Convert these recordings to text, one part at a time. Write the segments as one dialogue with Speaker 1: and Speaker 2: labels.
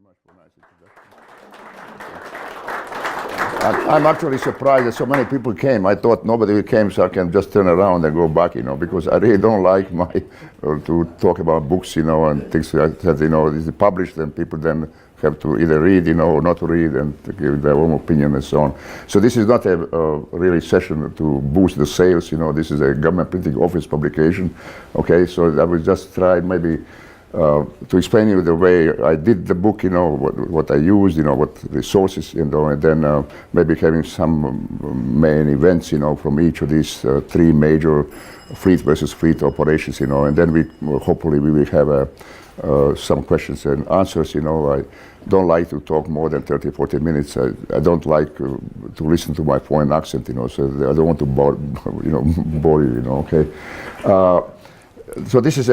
Speaker 1: much for a nice introduction. I'm actually surprised that so many people came. I thought nobody came, so I can just turn around and go back, because I really don't like to talk about books, and things that, is published, and people then have to either read, or not to read, and to give their own opinion and so on. So this is not a really session to boost the sales, this is a government printing office publication, okay? So I will just try maybe to explain you the way I did the book, what I used, what resources, and then maybe having some main events, from each of these three major fleet versus fleet operations, and then we hopefully we will have some questions and answers. I don't like to talk more than 30-40 minutes. I don't like to listen to my foreign accent, so I don't want to bore you, okay. So this is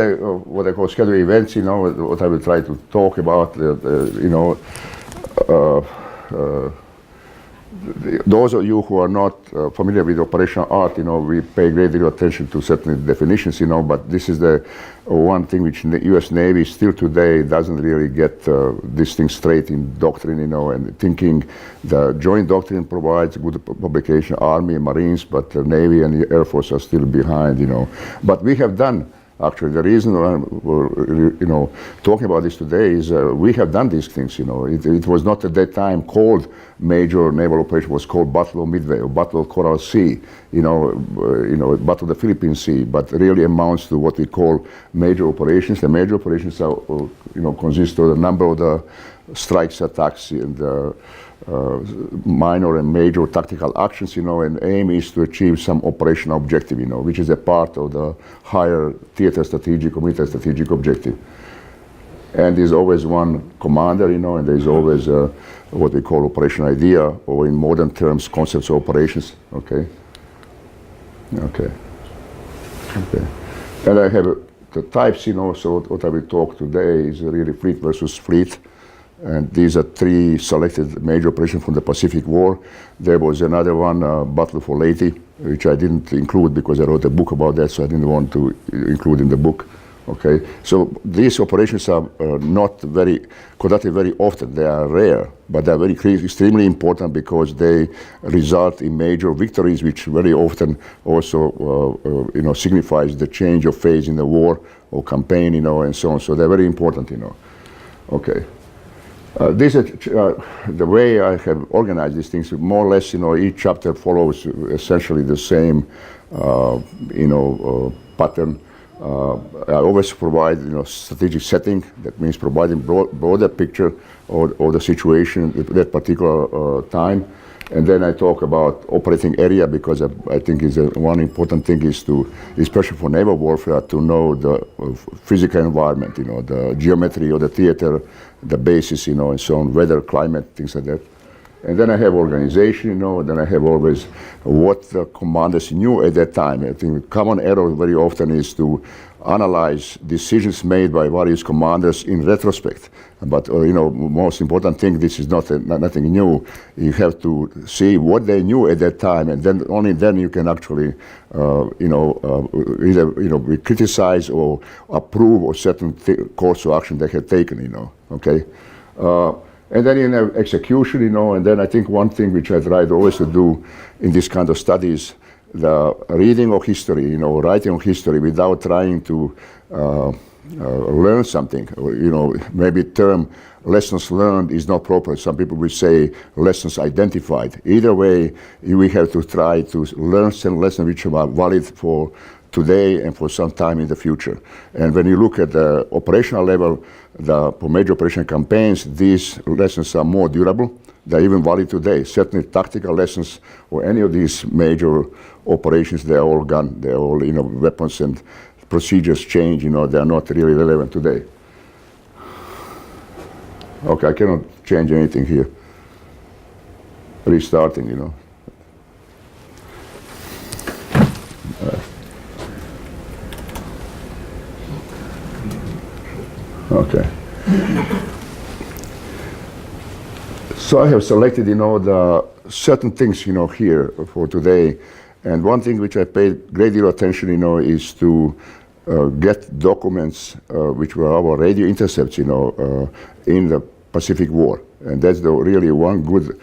Speaker 1: what I call scheduled events, what I will try to talk about, those of you who are not familiar with operational art, we pay great deal of attention to certain definitions, but this is the one thing which the U.S. Navy still today doesn't really get this thing straight in doctrine, and thinking the joint doctrine provides good publication, Army, Marines, but the Navy and the Air Force are still behind, But we have done. Actually, the reason we're talking about this today is we have done these things. It was not at that time called major naval operation. It was called Battle of Midway or Battle of Coral Sea. Battle of the Philippine Sea. But really amounts to what we call major operations. The major operations are, consist of a number of the strikes, attacks, and minor and major tactical actions, and aim is to achieve some operational objective, which is a part of the higher theater strategic or military strategic objective. And there's always one commander, and there's always what we call operational idea, or in modern terms, concepts of operations, okay? Okay. And I have the types, so what I will talk today is really fleet versus fleet. And these are three selected major operations from the Pacific War. There was another one, Battle for Leyte, which I didn't include because I wrote a book about that, so I didn't want to include in the book. Okay, so these operations are not conducted very often. They are rare, but they are extremely important because they result in major victories, which very often also, signifies the change of phase in the war or campaign, and so on. So they're very important, Okay. This is the way I have organized these things. More or less, each chapter follows essentially the same, pattern. I always provide, strategic setting. That means providing broader picture of the situation at that particular time. And then I talk about operating area because I think is one important thing is to, especially for naval warfare, to know the physical environment, the geometry of the theater, the basis, and so on, weather, climate, things like that. And then I have organization, then I have always what the commanders knew at that time. I think the common error very often is to analyze decisions made by various commanders in retrospect. But, most important thing, this is nothing new. You have to see what they knew at that time, and then only then you can actually, either, criticize or approve of certain course of action they had taken, okay? And then in execution, and then I think one thing which I tried always to do in this kind of studies, the reading of history, writing of history without trying to learn something, maybe term lessons learned is not proper. Some people will say lessons identified. Either way, we have to try to learn some lessons which are valid for today and for some time in the future. And when you look at the operational level, for major operation campaigns, these lessons are more durable. They're even valid today. Certainly tactical lessons or any of these major operations, they're all gone. They're all, weapons and procedures change, they're not really relevant today. Okay, I cannot change anything here. Restarting, Okay. So I have selected, the certain things, here for today. And one thing which I paid great deal of attention, is to get documents which were our radio intercepts, in the Pacific War. And that's really one good,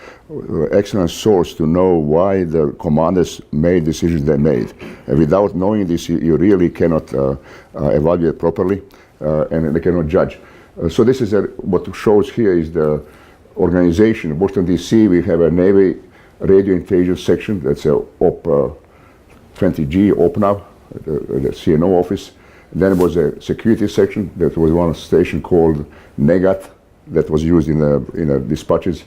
Speaker 1: excellent source to know why the commanders made decisions they made. And without knowing this, you really cannot evaluate properly, and they cannot judge. So this is what shows here is the organization. In Washington, D.C., we have a Navy radio intelligence section. That's a OP 20G, OPNAV, the CNO office. Then there was a security section. That was one station called NEGAT that was used in dispatches.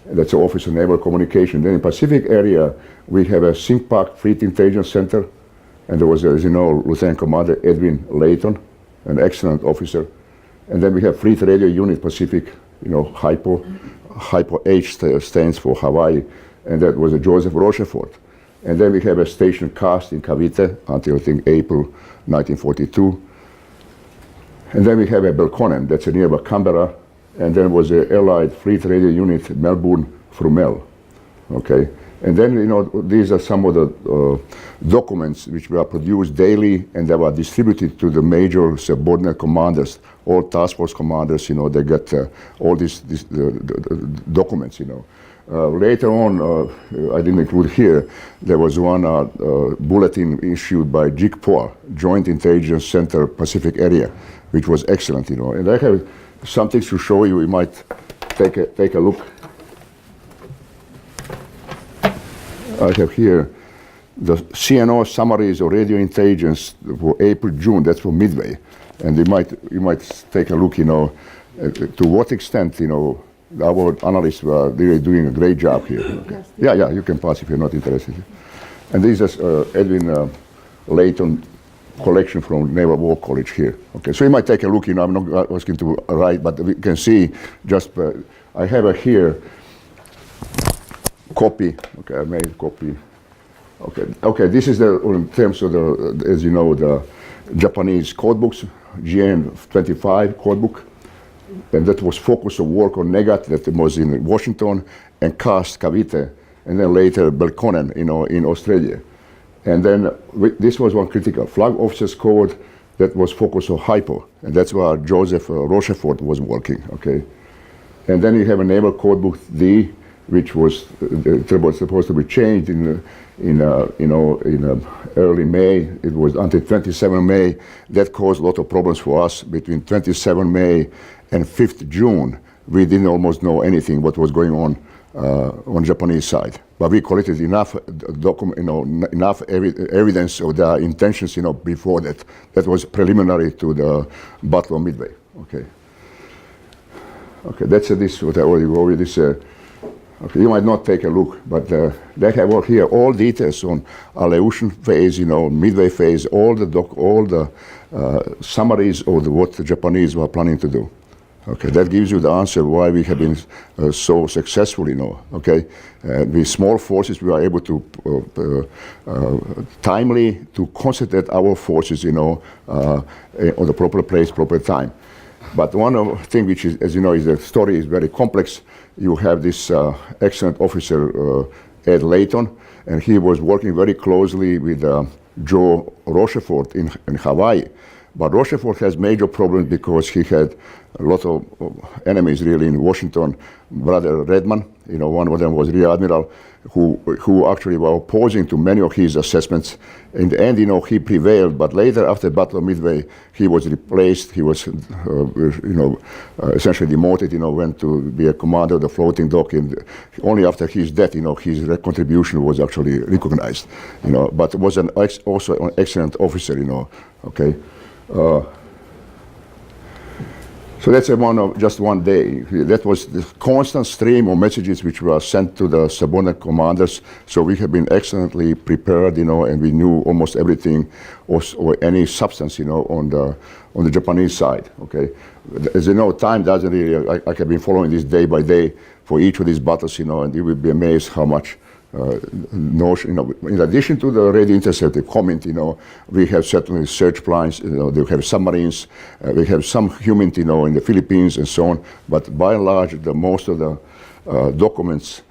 Speaker 1: That's the Office of Naval Communication. Then in Pacific area, we have a SINCPAC Fleet Intelligence Center. And there was, as you know, Lieutenant Commander Edwin Layton, an excellent officer. And then we have Fleet Radio Unit Pacific, HYPO. HYPO H stands for Hawaii. And that was a Joseph Rochefort. And then we have a station cast in Cavite until, I think, April 1942. And then we have a Belconnen, that's nearby Canberra. And then was a Allied Fleet Radio Unit, Melbourne, Frumel. Okay? And then, these are some of the documents which were produced daily, and they were distributed to the major subordinate commanders, all task force commanders, they get all these documents, Later on, I didn't include here, there was one bulletin issued by JICPOA, Joint Intelligence Center Pacific Area, which was excellent, And I have some things to show you. You might take a look. I have here the CNO summaries of radio intelligence for April, June. That's for Midway, and you might take a look. To what extent our analysts were really doing a great job here. Okay. Yeah, you can pass if you're not interested. And this is Edwin Layton collection from Naval War College here. Okay, so you might take a look. I'm not asking to write, but we can see just. I have here copy. Okay, I made a copy. Okay. This is in terms of as you know, the Japanese code books, GN 25 code book. And that was focus of work on NEGAT, that was in Washington, and CAST, Cavite, and then later Belconnen, in Australia. And then this was one critical flag officers code that was focus on HYPO, and that's where Joseph Rochefort was working. Okay, and then you have a naval code book D, which was supposed to be changed in early May. It was until 27 May. That caused a lot of problems for us. Between 27 May and 5th June, we didn't almost know anything what was going on Japanese side. But we collected enough enough evidence of their intentions, before that. That was preliminary to the Battle of Midway. Okay. Okay, that's this what I already go with this. Okay, you might not take a look, but they have all here all details on Aleutian phase, Midway phase, all the summaries of what the Japanese were planning to do. Okay, that gives you the answer why we have been so successful, Okay, with small forces we are able to timely to concentrate our forces, on the proper place, proper time. But one thing which is, as you know, is the story is very complex. You have this excellent officer, Ed Layton, and he was working very closely with Joe Rochefort in Hawaii. But Rochefort has major problems because he had a lot of enemies really in Washington. Brother Redman, one of them was Rear Admiral, who actually were opposing to many of his assessments. In the end, he prevailed, but later after the Battle of Midway, he was replaced. He was, essentially demoted, went to be a commander of the floating dock, and only after his death, his contribution was actually recognized, but was also an excellent officer, okay. So that's just one day. That was the constant stream of messages which were sent to the subordinate commanders. So we have been excellently prepared, and we knew almost everything or any substance, on the Japanese side. Okay, as you know, time doesn't really. I have been following this day by day for each of these battles, and you will be amazed how much. In addition to the radio interceptor comment, we have certainly search planes, they have submarines, we have some human, in the Philippines and so on. But by and large, most of the documents,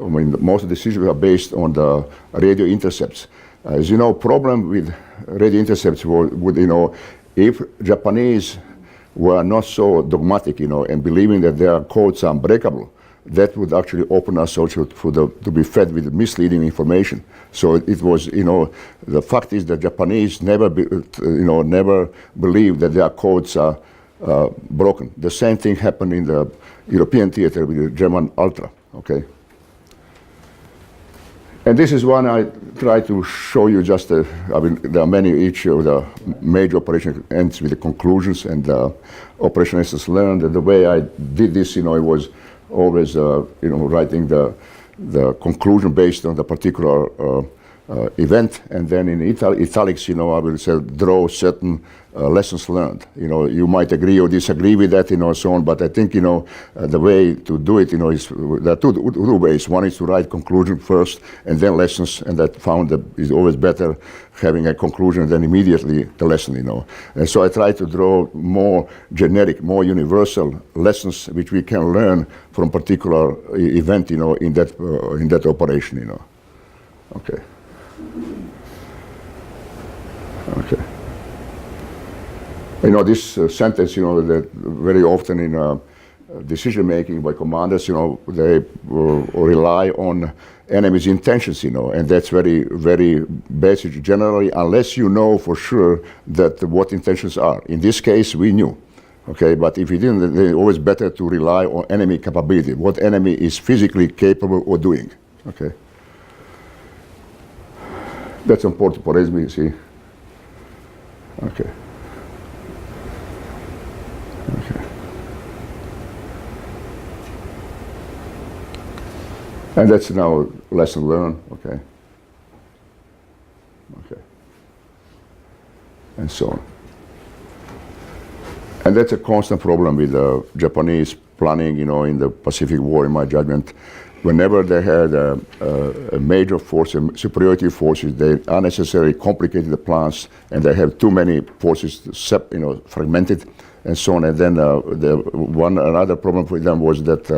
Speaker 1: most of the decisions are based on the radio intercepts. As you know, problem with radio intercepts would, if Japanese were not so dogmatic, and believing that their codes are unbreakable, that would actually open us also to be fed with misleading information. So it was, the fact is that Japanese never believed that their codes are broken. The same thing happened in the European theater with the German Ultra, okay? And this is one I try to show you just, there are many, each of the major operation ends with the conclusions and operation lessons learned. And the way I did this, it was always, writing the conclusion based on the particular event, and then in italics, I will say draw certain lessons learned. You might agree or disagree with that, so on. But I think, the way to do it, is there are two ways. One is to write conclusion first, and then lessons. And that found that is always better having a conclusion than immediately the lesson. And so I try to draw more generic, more universal lessons which we can learn from particular event, in that operation. Okay. Okay. This sentence, that very often in decision making by commanders, they rely on enemy's intentions, and that's very, very basic generally, unless you know for sure that what intentions are. In this case, we knew. Okay, but if you didn't, then it's always better to rely on enemy capability, what enemy is physically capable of doing. Okay. That's important for us, you see. Okay. Okay. And that's now lesson learned, okay. Okay. And so on. And that's a constant problem with the Japanese planning, in the Pacific War, in my judgment. Whenever they had a major force, superiority forces, they unnecessarily complicated the plans, and they have too many forces, fragmented, and so on. And then another problem for them was that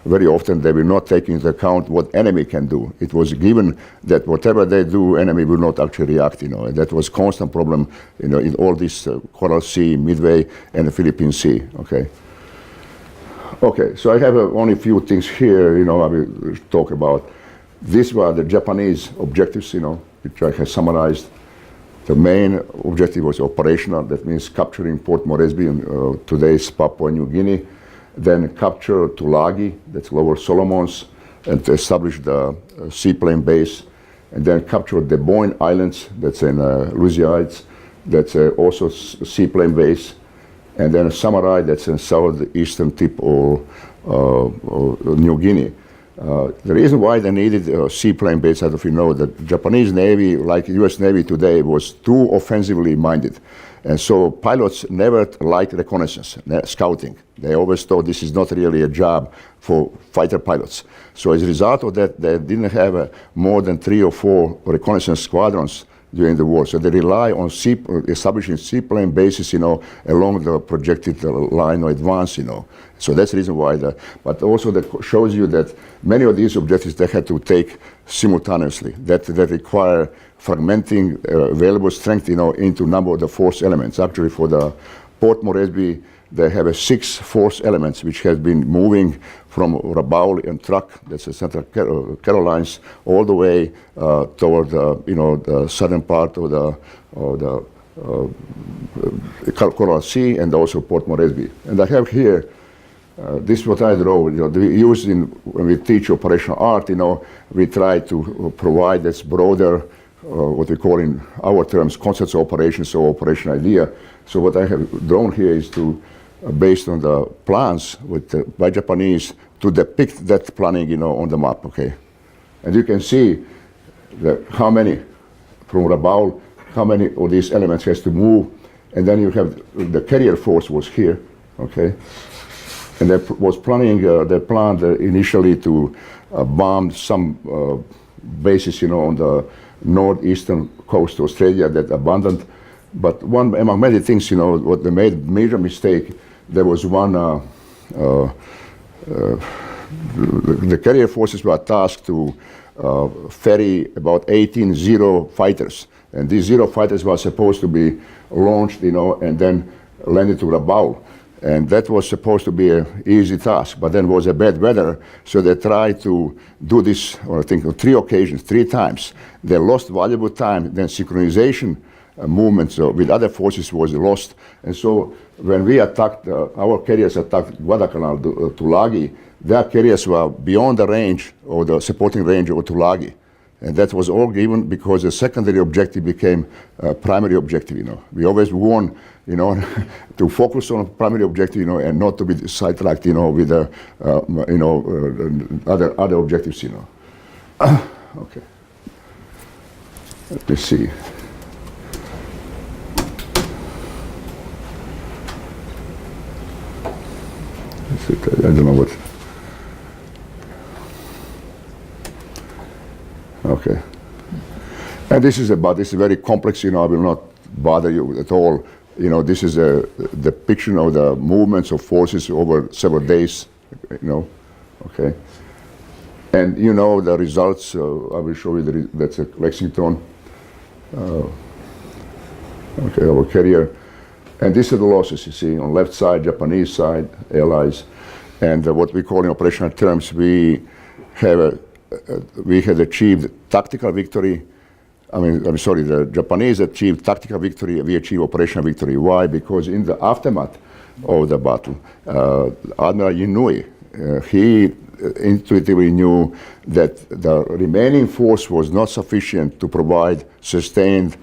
Speaker 1: very often they will not take into account what enemy can do. It was given that whatever they do, enemy will not actually react. And that was constant problem, in all this Coral Sea, Midway, and the Philippine Sea. Okay. Okay, so I have only a few things here, I will talk about. These were the Japanese objectives, which I have summarized. The main objective was operational, that means capturing Port Moresby in today's Papua New Guinea. Then capture Tulagi, that's Lower Solomons, and to establish the seaplane base. And then capture the Boyne Islands, that's in Louisiades, that's also seaplane base. And then Samurai, that's in southeastern tip of New Guinea. The reason why they needed a seaplane base, I don't know if you know, the Japanese Navy, like the US Navy today, was too offensively minded. And so pilots never liked reconnaissance, scouting. They always thought this is not really a job for fighter pilots. So as a result of that, they didn't have more than 3 or 4 reconnaissance squadrons during the war. So they rely on establishing seaplane bases, along the projected line of advance, So that's the reason why. But also that shows you that many of these objectives they had to take simultaneously. That require fragmenting available strength, into number of the force elements. Actually, for the Port Moresby, they have 6 force elements which have been moving from Rabaul and Truck, that's the Central Carolines, all the way toward the southern part of the Coral Sea and also Port Moresby. And I have here, this is what I draw. We use when we teach operational art. We try to provide this broader, what we call in our terms, concepts of operations or operation idea. So what I have drawn here is based on the plans by Japanese to depict that planning, on the map, okay? And you can see how many, from Rabaul, how many of these elements has to move, and then you have the carrier force was here, okay? And they was planning, they planned initially to bomb some bases, on the northeastern coast of Australia that abandoned. But one among many things, what they made major mistake. There was one, the carrier forces were tasked to ferry about 18 Zero fighters. And these Zero fighters were supposed to be launched, and then landed to Rabaul. And that was supposed to be an easy task, but then was a bad weather, so they tried to do this, or I think on 3 occasions, 3 times. They lost valuable time, then synchronization movements with other forces was lost. And so when we attacked, our carriers attacked Guadalcanal, Tulagi, their carriers were beyond the range, or the supporting range of Tulagi. And that was all given because the secondary objective became primary objective, you know. We always warn, you know, to focus on primary objective, you know, and not to be sidetracked, you know, with other objectives, you know. Okay. Let me see. I don't know what. Okay. And this is very complex, you know, I will not bother you at all. You know, this is a depiction of the movements of forces over several days, you know, okay. And you know the results, I will show you, that's a Lexington. Okay, our carrier. And these are the losses, you see, on left side, Japanese side, Allies. And what we call in operational terms, we had achieved tactical victory. The Japanese achieved tactical victory, we achieved operational victory. Why? Because in the aftermath of the battle, Admiral Inouye, he intuitively knew that the remaining force was not sufficient to provide sustained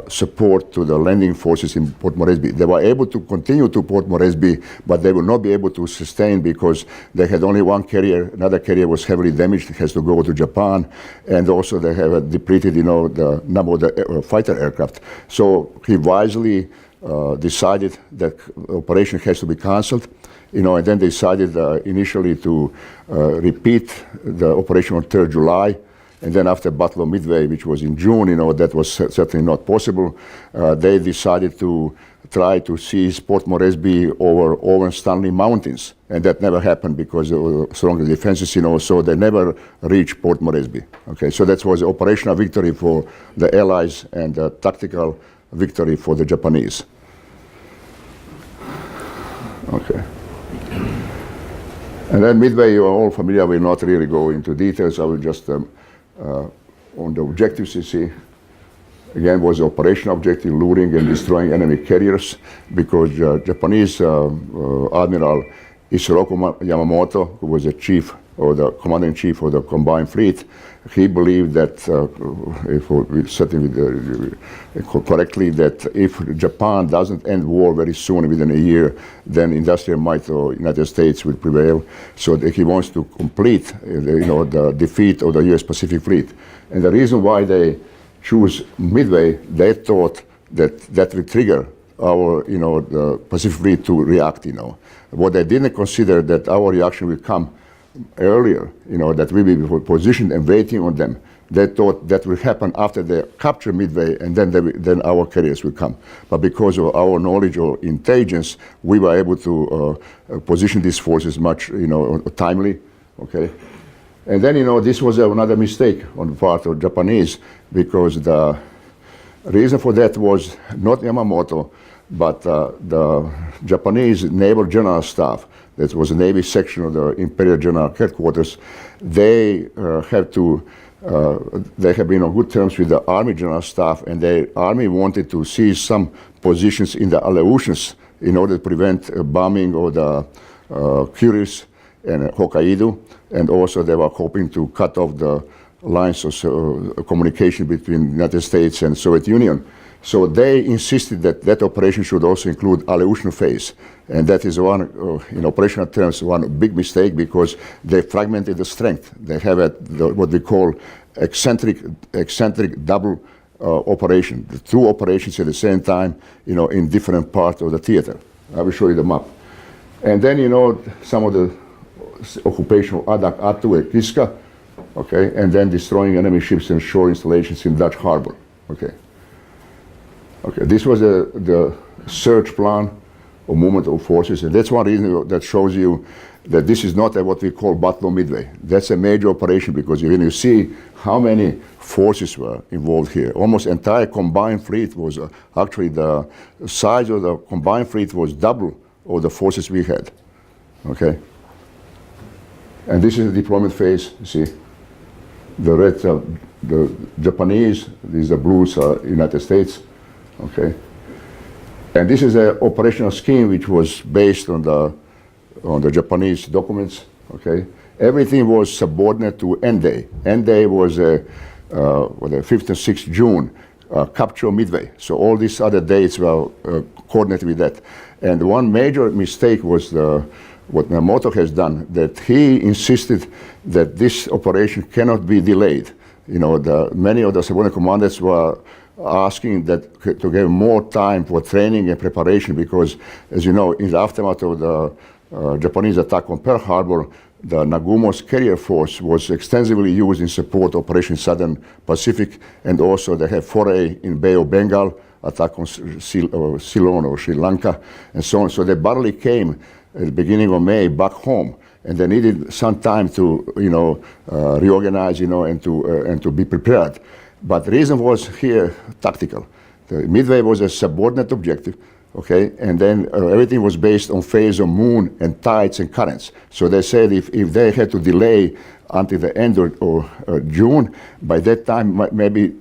Speaker 1: support to the landing forces in Port Moresby. They were able to continue to Port Moresby, but they will not be able to sustain because they had only one carrier. Another carrier was heavily damaged, it has to go to Japan, and also they have depleted, you know, the number of the fighter aircraft. So he wisely decided that operation has to be cancelled, you know, and then decided initially to repeat the operation on 3rd July. And then after Battle of Midway, which was in June, you know, that was certainly not possible. They decided to try to seize Port Moresby over Stanley Mountains. And that never happened because there were stronger defenses, you know, so they never reached Port Moresby. Okay, so that was operational victory for the Allies and tactical victory for the Japanese. Okay. And then Midway, you are all familiar, will not really go into details. I will just on the objectives, you see, again, was the operational objective, luring and destroying enemy carriers, because Japanese Admiral Isoroku Yamamoto, who was the chief or the commander-in-chief of the combined fleet, he believed that, if we certainly correctly, that if Japan doesn't end war very soon, within a year, then industrial might of United States will prevail. So that he wants to complete, the defeat of the U.S. Pacific Fleet. And the reason why they choose Midway, they thought that that will trigger our, the Pacific Fleet to react. What they didn't consider that our reaction will come earlier, that we will be positioned and waiting on them. They thought that will happen after they capture Midway, and then our carriers will come. But because of our knowledge or intelligence, we were able to position these forces much, timely. Okay, and then this was another mistake on the part of Japanese, because the reason for that was not Yamamoto, but the Japanese Naval General Staff. That was a Navy section of the Imperial General Headquarters. They have been on good terms with the Army General Staff, and the Army wanted to seize some positions in the Aleutians in order to prevent bombing of the Kuriles and Hokkaido, and also they were hoping to cut off the lines of communication between the United States and Soviet Union. So they insisted that that operation should also include Aleutian phase. And that is one, in operational terms, one big mistake, because they fragmented the strength. They have what we call eccentric double operation. The two operations at the same time, in different parts of the theater. I will show you the map. And then, some of the occupation of Adak Atu and Kiska, okay, and then destroying enemy ships and shore installations in Dutch Harbor, okay. Okay, this was the search plan or movement of forces, and that's one reason that shows you that this is not what we call Battle of Midway. That's a major operation, because when you see how many forces were involved here, almost entire combined fleet was actually the size of the combined fleet was double of the forces we had, okay? And this is the deployment phase, you see. The red, the Japanese, these are blues, United States, okay? And this is an operational scheme which was based on the Japanese documents, okay? Everything was subordinate to end day. End day was the 5th and 6th June, capture Midway. So all these other dates were coordinated with that. And one major mistake was what Miyamoto has done, that he insisted that this operation cannot be delayed. You know, many of the subordinate commanders were asking that to give more time for training and preparation because, as you know, in the aftermath of the Japanese attack on Pearl Harbor, the Nagumo's carrier force was extensively used in support of Operation Southern Pacific, and also they have foray in Bay of Bengal, attack on Ceylon or Sri Lanka, and so on. So they barely came at the beginning of May back home, and they needed some time to, you know, reorganize, you know, and to be prepared. But the reason was here tactical. The Midway was a subordinate objective, okay, and then everything was based on phase of moon and tides and currents. So they said if they had to delay until the end of June, by that time maybe,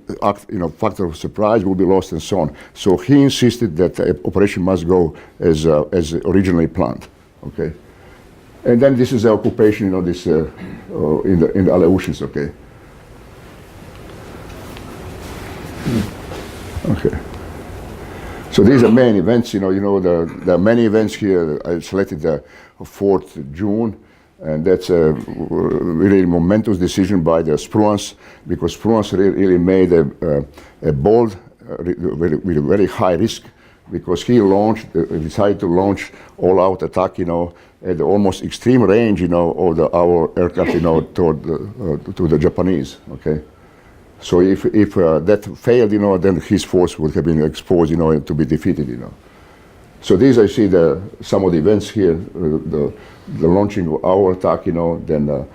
Speaker 1: you know, factor of surprise will be lost and so on. So he insisted that the operation must go as originally planned, okay. And then this is the occupation, you know, this in the Aleutians, okay. Okay. So these are main events, you know, there are many events here. I selected the 4th June, and that's a really momentous decision by the Spruance, because Spruance really made a bold, with a very high risk, because he decided to launch all-out attack, you know, at the almost extreme range, you know, of our aircraft, you know, to the Japanese, okay. So if that failed, you know, then his force would have been exposed, you know, to be defeated, you know. So these, I see some of the events here, the launching of our attack, you know. Then,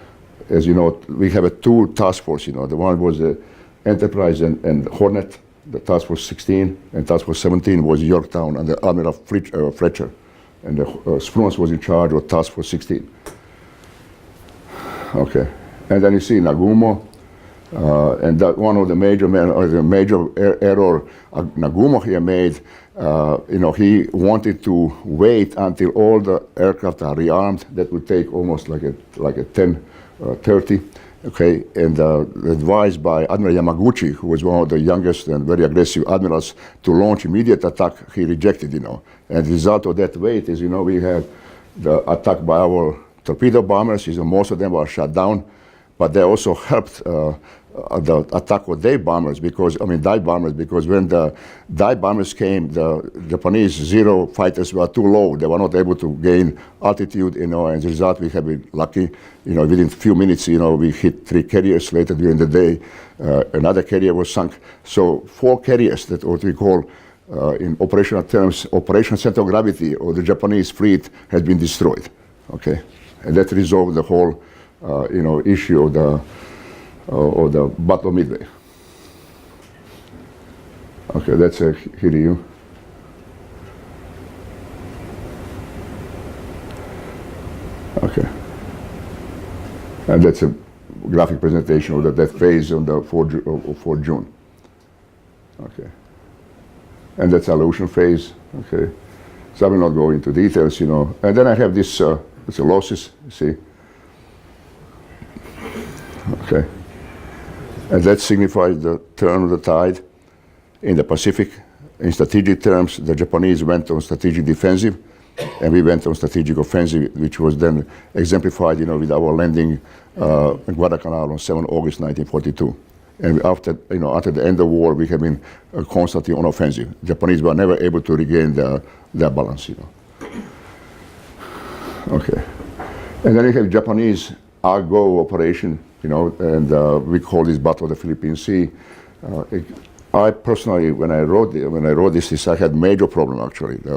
Speaker 1: as you know, we have two task force, you know. The one was the Enterprise and Hornet, the task force 16, and task force 17 was Yorktown under Admiral Fletcher, and the Spruance was in charge of task force 16. Okay, and then you see Nagumo. And that one of the major error Nagumo here made, you know, he wanted to wait until all the aircraft are rearmed. That would take almost like a 10:30, okay. And advised by Admiral Yamaguchi, who was one of the youngest and very aggressive admirals, to launch immediate attack, he rejected, you know. And the result of that wait is, you know, we had the attack by our torpedo bombers. Most of them were shot down. But they also helped the attack of dive bombers, because when the dive bombers came, the Japanese Zero fighters were too low. They were not able to gain altitude, you know, and as a result, we have been lucky. You know, within a few minutes, you know, we hit 3 carriers. Later during the day, another carrier was sunk. So 4 carriers, that what we call, in operational terms, Operation Center of Gravity of the Japanese fleet has been destroyed, okay? And that resolved the whole you know, issue of the Battle of Midway. Okay, that's a Hiryu. Okay, and that's a graphic presentation of that phase on the 4 June. Okay, and that's Aleutian phase. Okay, so I will not go into details, you know. And then I have this losses. See. Okay, and that signifies the turn of the tide in the Pacific. In strategic terms, the Japanese went on strategic defensive, and we went on strategic offensive, which was then exemplified, you know, with our landing in Guadalcanal on 7 August 1942. And after the end of the war, we have been constantly on offensive. Japanese were never able to regain their balance, you know. Okay, and then you have Japanese Argo operation. You know, and we call this Battle of the Philippine Sea. I personally, when I wrote this, I had major problem actually. Had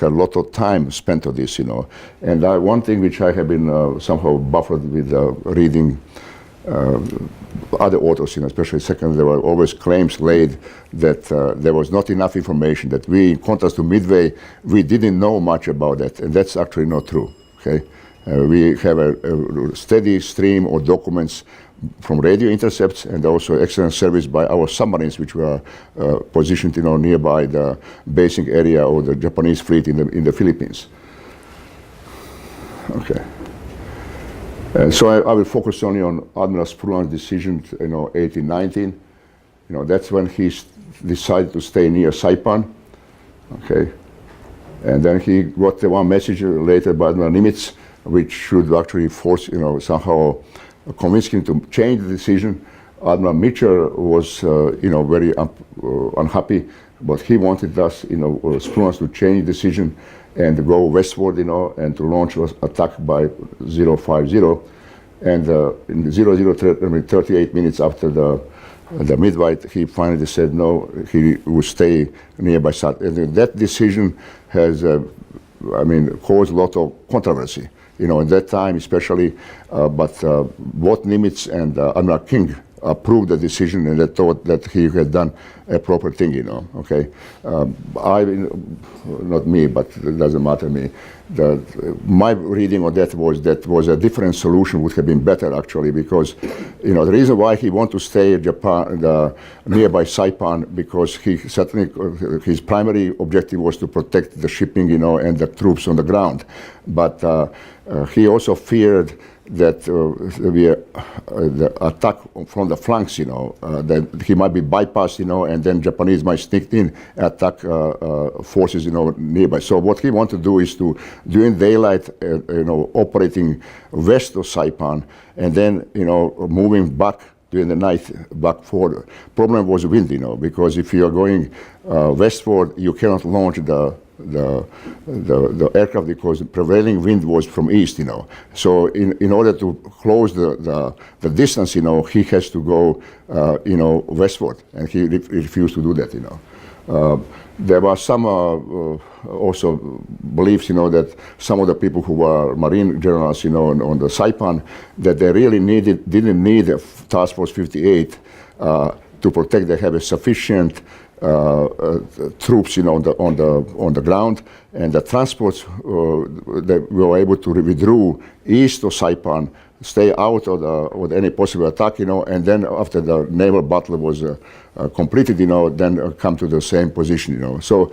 Speaker 1: a lot of time spent on this, you know. And one thing which I have been somehow buffered with reading other authors, especially second, there were always claims laid that there was not enough information, that we, in contrast to Midway, we didn't know much about that, and that's actually not true, okay? We have a steady stream of documents from radio intercepts and also excellent service by our submarines, which were positioned, nearby the basing area of the Japanese fleet in the Philippines. Okay. So I will focus only on Admiral Spruan's decision, 1819. That's when he decided to stay near Saipan. Okay. And then he got the one message later by Admiral Nimitz, which should actually force, somehow convince him to change the decision. Admiral Mitchell was, very unhappy, but he wanted us, Spruance to change the decision and go westward, and to launch an attack by 050. And in 38 minutes after the midnight, he finally said no, he would stay nearby south. And that decision has, caused a lot of controversy. At that time especially, but both Nimitz and Admiral King approved the decision, and they thought that he had done a proper thing, okay? Not me, but it doesn't matter me. My reading of that was a different solution would have been better, actually, because, the reason why he wanted to stay in Japan, nearby Saipan, because he certainly, his primary objective was to protect the shipping, and the troops on the ground. But he also feared that the attack from the flanks, that he might be bypassed, and then Japanese might sneak in, attack forces, nearby. So what he wanted to do is to, during daylight, operating west of Saipan, and then, moving back during the night back forward. Problem was wind, because if you are going westward, you cannot launch the aircraft because the prevailing wind was from east, So in order to close the distance, he has to go, westward, and he refused to do that, There were some also beliefs, that some of the people who were Marine generals, on the Saipan, that they really didn't need a Task Force 58 to protect. They have a sufficient troops, on the ground, and the transports that were able to withdraw east of Saipan, stay out of any possible attack, and then after the naval battle was completed, then come to the same position, So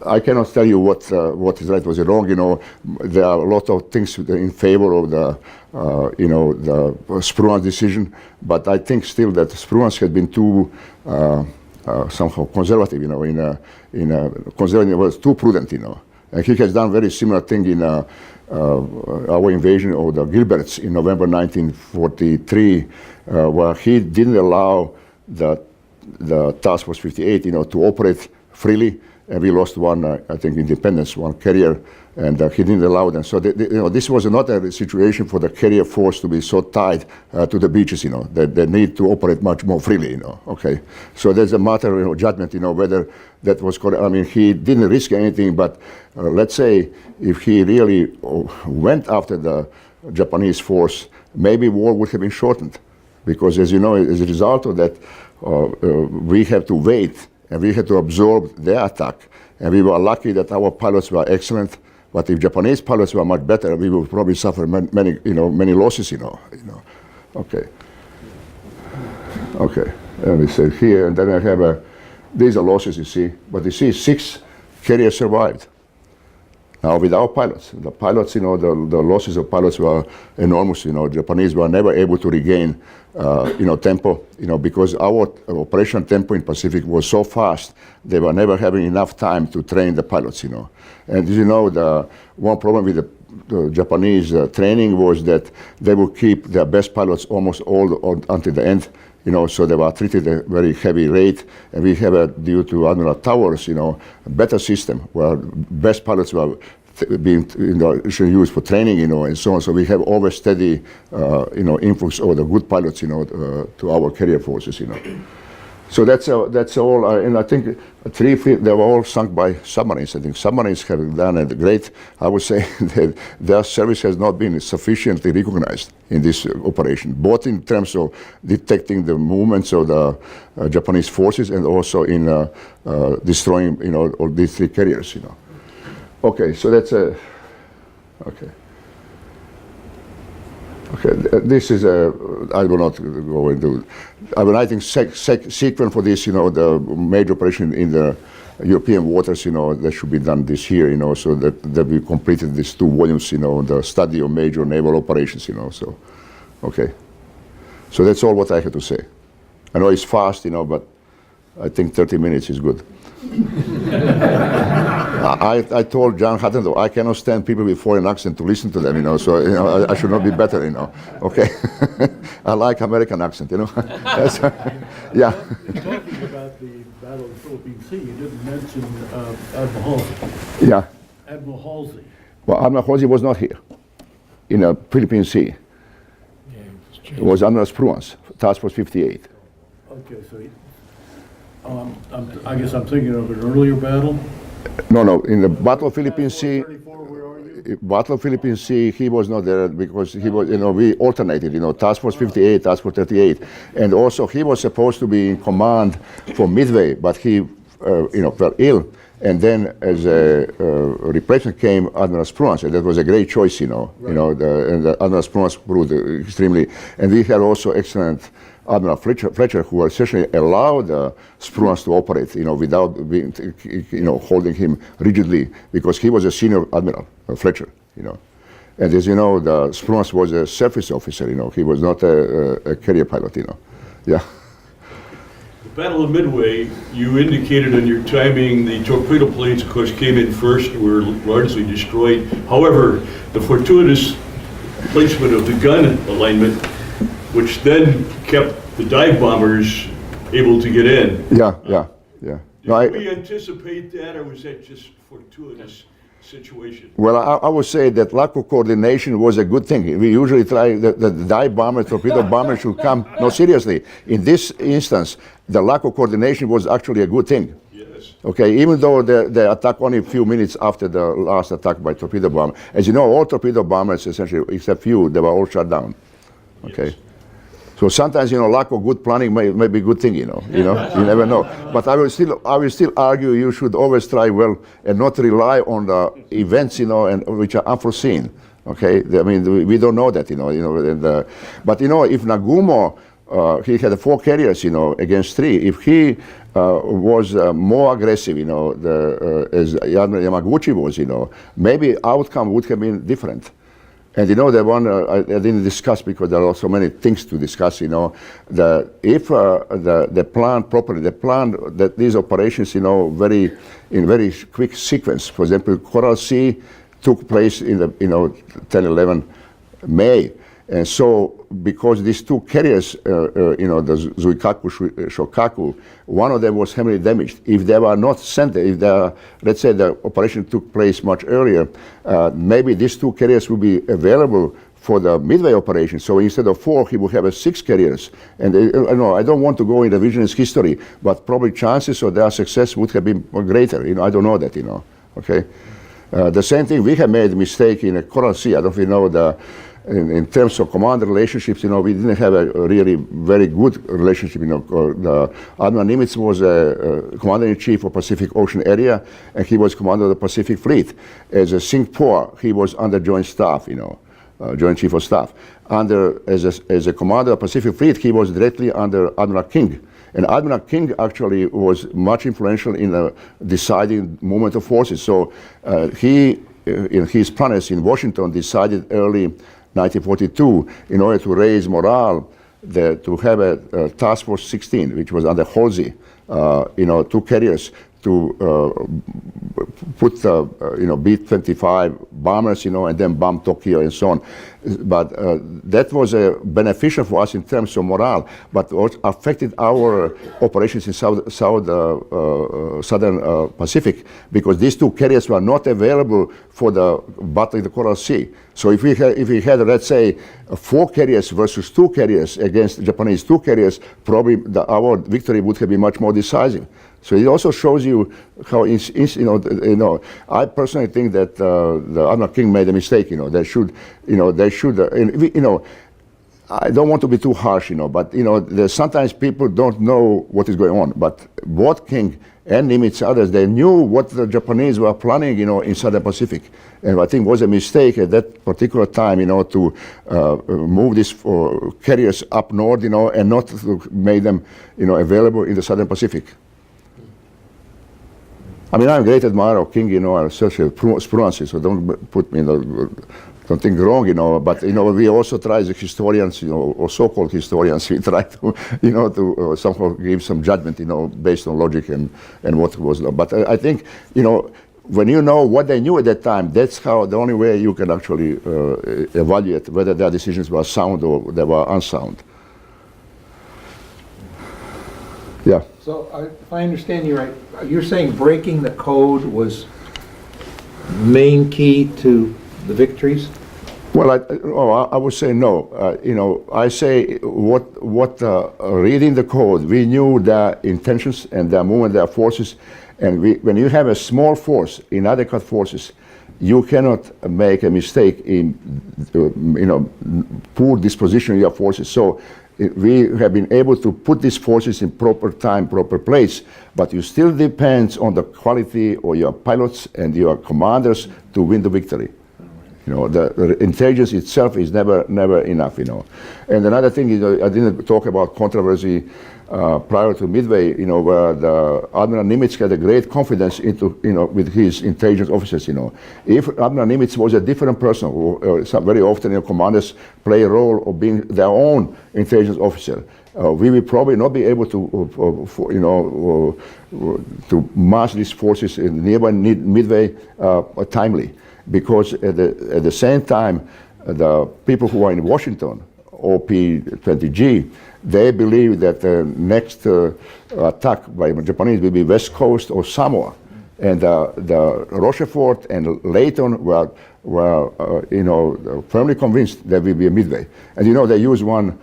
Speaker 1: I cannot tell you what is right, what is wrong, There are a lot of things in favor of the Spruance decision, but I think still that Spruance had been too somehow conservative, conservative was too prudent, And he has done very similar thing in our invasion of the Gilberts in November 1943, where he didn't allow the Task Force 58, to operate freely, and we lost one, I think, Independence, one carrier, and he didn't allow them. So this was not a situation for the carrier force to be so tied to the beaches, that they need to operate much more freely, Okay, so there's a matter of judgment, whether that was correct. He didn't risk anything, but let's say if he really went after the Japanese force, maybe war would have been shortened, because as you know, as a result of that, we have to wait and we had to absorb their attack. And we were lucky that our pilots were excellent. But if Japanese pilots were much better, we would probably suffer many losses. Okay. Okay. Let me say here, and then I have these are losses, you see. But you see, 6 carriers survived. Now without pilots, the pilots, the losses of pilots were enormous. Japanese were never able to regain, tempo, because our operation tempo in Pacific was so fast, they were never having enough time to train the pilots, And the one problem with the Japanese training was that they would keep their best pilots almost all until the end. So they were treated at a very heavy rate, and we have, due to Admiral Towers, a better system where best pilots were being used for training, and so on. So we have always steady, influx of the good pilots, to our carrier forces, So that's all, and I think 3 fleet, they were all sunk by submarines. I think submarines have done a great, I would say, that their service has not been sufficiently recognized in this operation, both in terms of detecting the movements of the Japanese forces and also in destroying, all these 3 carriers, Okay, so that's a, okay. Okay, this is I will not go into. I think sequence for this, the major operation in the European waters, that should be done this year, so that we completed these 2 volumes, the study of major naval operations, so, okay. So that's all what I have to say. I know it's fast, but I think 30 minutes is good. I told John Hutton, though, I cannot stand people with foreign accent to listen to them, so I should not be better, Okay, I like American accent, Yeah.
Speaker 2: Talking about the Battle of the Philippine Sea, you didn't mention Admiral Halsey.
Speaker 1: Yeah.
Speaker 2: Admiral Halsey.
Speaker 1: Well, Admiral Halsey was not here in the Philippine Sea. Yeah, it was Admiral Spruance, Task Force 58.
Speaker 2: Okay, so I guess I'm thinking of an earlier battle.
Speaker 1: No, in the Battle of Philippine Sea.
Speaker 2: 34, where are you?
Speaker 1: Battle of Philippine Sea, he was not there because he was, we alternated, Task Force 58, Task Force 38, and also he was supposed to be in command for Midway, but he, fell ill, and then as a replacement came Admiral Spruance, and that was a great choice, and the Admiral Spruance proved extremely, and we had also excellent Admiral Fletcher, who essentially allowed Spruance to operate, without being, holding him rigidly, because he was a senior admiral, Fletcher, And as you know, the Spruance was a surface officer, he was not a carrier pilot, Yeah.
Speaker 3: The Battle of Midway, you indicated in your timing the torpedo planes, of course, came in first and were largely destroyed. However, the fortuitous placement of the gun alignment, which then kept the dive bombers able to get in.
Speaker 1: Yeah.
Speaker 3: Did we anticipate that, or was that just fortuitous situation?
Speaker 1: Well, I would say that lack of coordination was a good thing. We usually try the dive bomber, torpedo bomber should come. No, seriously. In this instance, the lack of coordination was actually a good thing.
Speaker 3: Yes.
Speaker 1: Okay, even though they attacked only a few minutes after the last attack by torpedo bomber. As you know, all torpedo bombers, essentially, except few, they were all shut down. Okay. Yes. So sometimes, lack of good planning may be a good thing, you never know. But I will still argue you should always try well and not rely on the events, and which are unforeseen. Okay, I mean, we don't know that, but if Nagumo, he had 4 carriers, against 3. If he was more aggressive, as Yamaguchi was, maybe outcome would have been different. And the one I didn't discuss because there are so many things to discuss. If the plan properly, the plan that these operations, in very quick sequence. For example, Coral Sea took place in the 10-11 May, and so because these 2 carriers, the Zuikaku, Shokaku, one of them was heavily damaged. If they were not sent, let's say the operation took place much earlier, maybe these 2 carriers would be available for the Midway operation. So instead of 4, he would have 6 carriers. And I don't want to go into Vision's history, but probably chances of their success would have been greater. I don't know that. Okay. The same thing, we have made a mistake in Coral Sea. I don't know if you know in terms of command relationships, we didn't have a really very good relationship. The Admiral Nimitz was a commander-in-chief of Pacific Ocean area, and he was commander of the Pacific Fleet. As a Singapore, he was under Joint Staff, Joint Chief of Staff. As a commander of Pacific Fleet, he was directly under Admiral King. And Admiral King actually was much influential in the deciding movement of forces. So he, in his planners in Washington, decided early 1942, in order to raise morale, to have a Task Force 16, which was under Halsey, 2 carriers to put B-25 bombers, and then bomb Tokyo and so on. But that was beneficial for us in terms of morale, but also affected our operations in southern Pacific, because these two carriers were not available for the battle in the Coral Sea. So if we had, let's say, 4 carriers versus 2 carriers against Japanese 2 carriers, probably our victory would have been much more decisive. So it also shows you how, I personally think that the Admiral King made a mistake. They should, I don't want to be too harsh, but sometimes people don't know what is going on. But both King and Nimitz, others, they knew what the Japanese were planning, in Southern Pacific, and I think it was a mistake at that particular time, to move these carriers up north, and not to make them, available in the Southern Pacific. I mean, I'm a great admirer of King, I'm such a fluency, so don't put me in don't think wrong, but, we also try as historians, or so-called historians, we try to, to somehow give some judgment, based on logic and what was, but I think, when you know what they knew at that time, that's how the only way you can actually evaluate whether their decisions were sound or they were unsound. Yeah.
Speaker 4: So if I understand you right, you're saying breaking the code was main key to the victories?
Speaker 1: Well, I would say no. I say reading the code, we knew their intentions and their movement, their forces, and when you have a small force, inadequate forces, you cannot make a mistake in, poor disposition of your forces. So we have been able to put these forces in proper time, proper place, but you still depends on the quality of your pilots and your commanders to win the victory. The intelligence itself is never enough. And another thing is, I didn't talk about controversy prior to Midway. Where the Admiral Nimitz had a great confidence into, with his intelligence officers. If Admiral Nimitz was a different person, very often commanders play a role of being their own intelligence officer. We will probably not be able to mass these forces in nearby Midway timely. Because at the same time, the people who are in Washington, OP-20G, they believe that the next attack by the Japanese will be West Coast or Samoa. And the Rochefort and Layton were firmly convinced there will be a Midway. And they used one,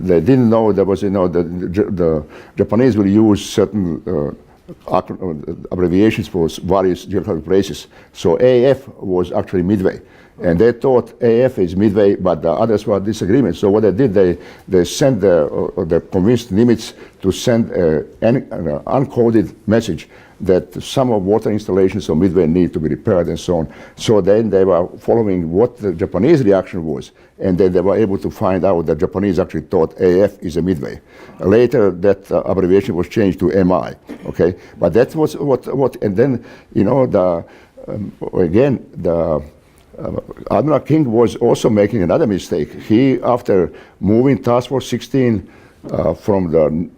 Speaker 1: they didn't know there was, the Japanese will use certain abbreviations for various geographic places. So AF was actually Midway. And they thought AF is Midway, but the others were disagreement. So what they did, they sent they convinced Nimitz to send an uncoded message that some of water installations on Midway need to be repaired and so on. So then they were following what the Japanese reaction was, and then they were able to find out that Japanese actually thought AF is a Midway. Later, that abbreviation was changed to MI. Okay, but that was what, and then Admiral King was also making another mistake. He, after moving Task Force 16 from the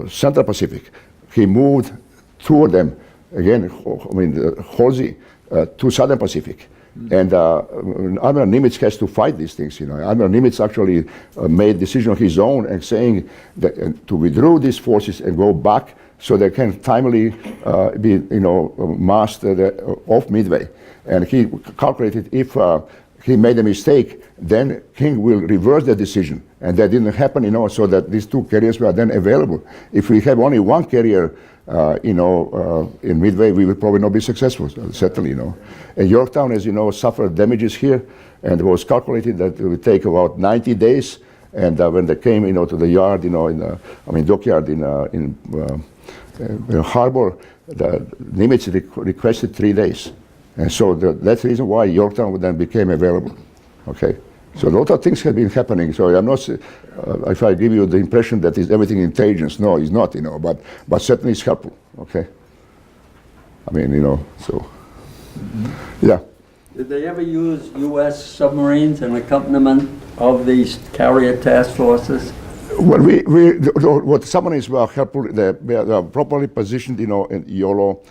Speaker 1: Central Pacific, he moved 2 of them, again, Halsey, to Southern Pacific. And Admiral Nimitz has to fight these things. Admiral Nimitz actually made decision of his own and saying that to withdraw these forces and go back so they can timely be, massed off Midway. And he calculated if he made a mistake, then King will reverse the decision. And that didn't happen, so that these 2 carriers were then available. If we have only 1 carrier, in Midway, we will probably not be successful, certainly, And Yorktown, as you know, suffered damages here, and it was calculated that it would take about 90 days. And when they came, to the yard, dockyard in harbor, the Nimitz requested 3 days. And so that's the reason why Yorktown then became available. Okay, so a lot of things have been happening. So I'm not, if I give you the impression that is everything intelligence, no, it's not, but certainly it's helpful. Okay, so yeah.
Speaker 5: Did they ever use U.S. submarines in accompaniment of these carrier task forces?
Speaker 1: Well, what submarines were helpful, they are properly positioned, in YOLO.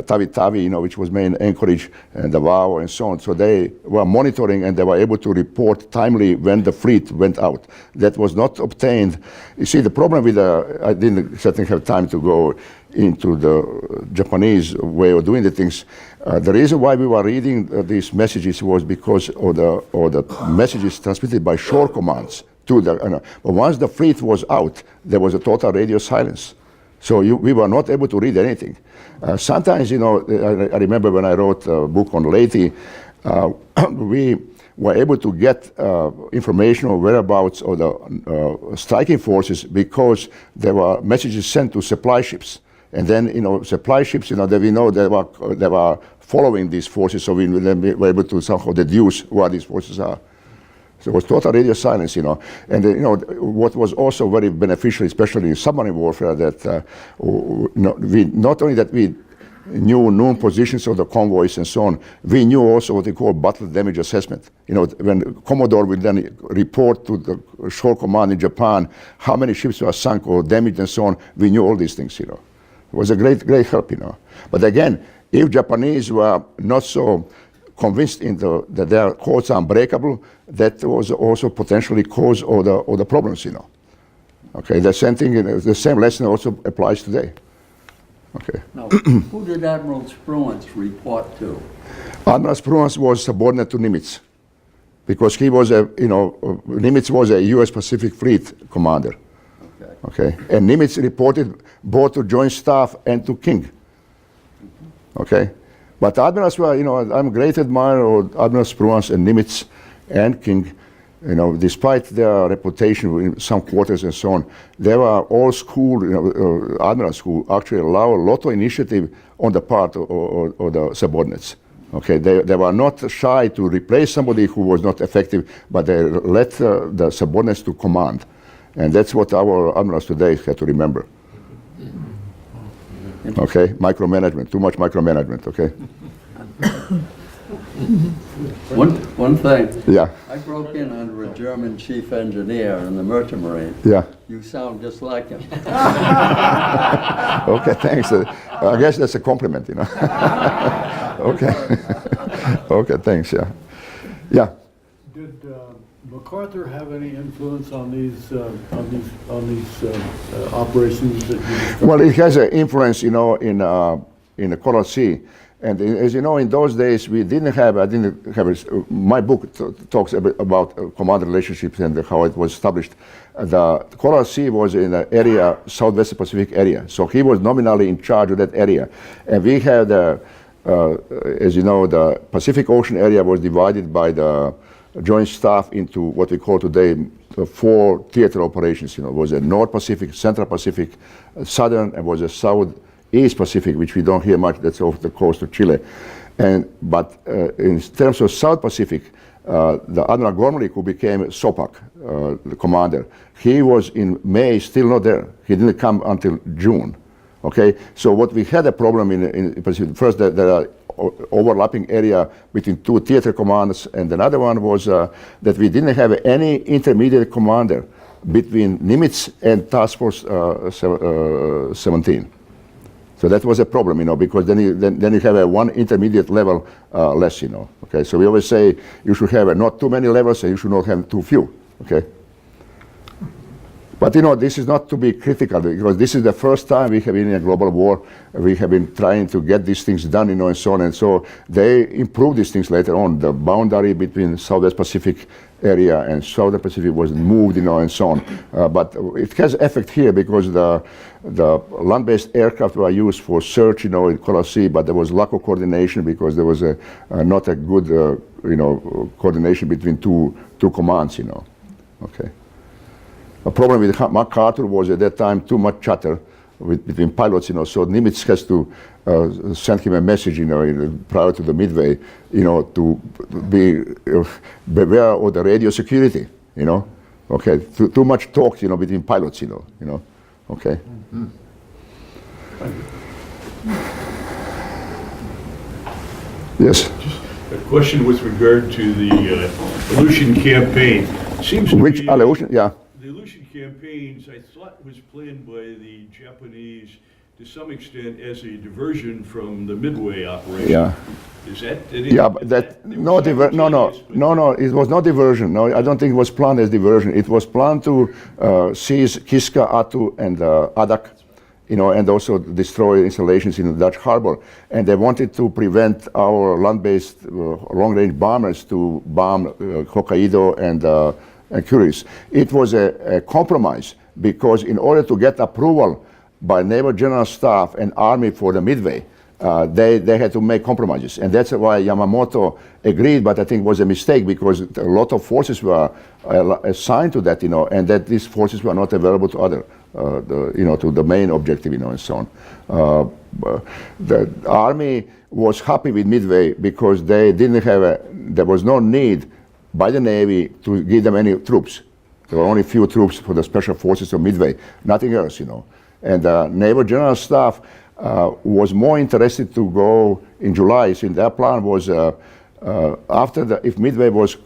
Speaker 1: Tavi-Tavi, you know, which was made in Anchorage, and Davao, and so on. So they were monitoring, and they were able to report timely when the fleet went out. That was not obtained. You see, the problem with I didn't certainly have time to go into the Japanese way of doing the things. The reason why we were reading these messages was because of the messages transmitted by shore commands to the. But once the fleet was out, there was a total radio silence. So we were not able to read anything. Sometimes, you know, I remember when I wrote a book on Leyte, we were able to get information on whereabouts of the striking forces because there were messages sent to supply ships. And then, you know, supply ships, you know, that we know they were following these forces, so we were able to somehow deduce where these forces are. So it was total radio silence, you know. And, you know, what was also very beneficial, especially in submarine warfare, that we not only that we knew known positions of the convoys and so on, we knew also what they call battle damage assessment. You know, when Commodore would then report to the shore command in Japan how many ships were sunk or damaged and so on, we knew all these things, you know. It was a great help, you know. But again, if Japanese were not so convinced that their codes are unbreakable, that was also potentially cause of the problems, you know. Okay, the same thing, the same lesson also applies today. Okay.
Speaker 5: Now, who did Admiral Spruance report to?
Speaker 1: Admiral Spruance was subordinate to Nimitz, because he was Nimitz was a U.S. Pacific Fleet commander. Okay, and Nimitz reported both to Joint Staff and to King. Okay, but admirals were, you know, I'm a great admirer of Admiral Spruance and Nimitz and King. You know, despite their reputation in some quarters and so on, they were all school, you know, admirals who actually allow a lot of initiative on the part of the subordinates. Okay, they were not shy to replace somebody who was not effective, but they let the subordinates to command. And that's what our admirals today have to remember. Okay, micromanagement, too much micromanagement, okay?
Speaker 5: One thing.
Speaker 1: Yeah.
Speaker 5: I broke in under a German chief engineer in the Merchant Marine.
Speaker 1: Yeah.
Speaker 5: You sound just like him.
Speaker 1: Okay, thanks. I guess that's a compliment, you know. Okay. Okay, thanks, yeah. Yeah.
Speaker 2: Did MacArthur have any influence on these operations that you described?
Speaker 1: Well, it has an influence, you know, in the Coral Sea. And as you know, in those days, I didn't have my book talks about command relationships and how it was established. The Coral Sea was in the area, Southwest Pacific area. So he was nominally in charge of that area. And we had, as you know, the Pacific Ocean area was divided by the Joint Staff into what we call today 4 theater operations. You know, it was a North Pacific, Central Pacific, Southern, and was a Southeast Pacific, which we don't hear much. That's off the coast of Chile. But in terms of South Pacific, the Admiral Gormley, who became SOPAC, the commander, he was in May still not there. He didn't come until June. Okay, so what we had a problem in Pacific. First, there are overlapping area between 2 theater commands, and another one was that we didn't have any intermediate commander between Nimitz and Task Force 17. So that was a problem, you know, because then you have a one intermediate level less, you know. Okay, so we always say you should have not too many levels, and you should not have too few. Okay. But you know, this is not to be critical, because this is the first time we have been in a global war. We have been trying to get these things done, you know, and so on. And so they improved these things later on. The boundary between Southwest Pacific area and Southern Pacific was moved, you know, and so on. But it has effect here because the land-based aircraft were used for search, you know, in Coral Sea, but there was lack of coordination because there was not a good, you know, coordination between two commands, you know. Okay. A problem with MacArthur was at that time too much chatter between pilots, you know, so Nimitz has to send him a message, you know, prior to the Midway, you know, to be beware of the radio security, you know. Okay, too much talk, you know, between pilots, you know. Okay. Mm-hmm. Yes.
Speaker 3: A question with regard to the Aleutian campaign. Seems to
Speaker 1: Which Aleutian? Yeah.
Speaker 3: The Aleutian campaigns, I thought, was planned by the Japanese to some extent as a diversion from the Midway operation.
Speaker 1: Yeah.
Speaker 3: Is that?
Speaker 1: Yeah, but that no, no. It was not diversion. No, I don't think it was planned as diversion. It was planned to seize Kiska, Atu, and Adak, and also destroy installations in the Dutch harbor. And they wanted to prevent our land-based long-range bombers to bomb Hokkaido and Kuriles. It was a compromise because in order to get approval by Naval General Staff and Army for the Midway, they had to make compromises, and that's why Yamamoto agreed. But I think it was a mistake because a lot of forces were assigned to that, and that these forces were not available to other, to the main objective, and so on. The army was happy with Midway because they didn't have there was no need by the Navy to give them any troops. There were only few troops for the special forces of Midway, nothing else, And Naval General Staff was more interested to go in July, since their plan was if Midway was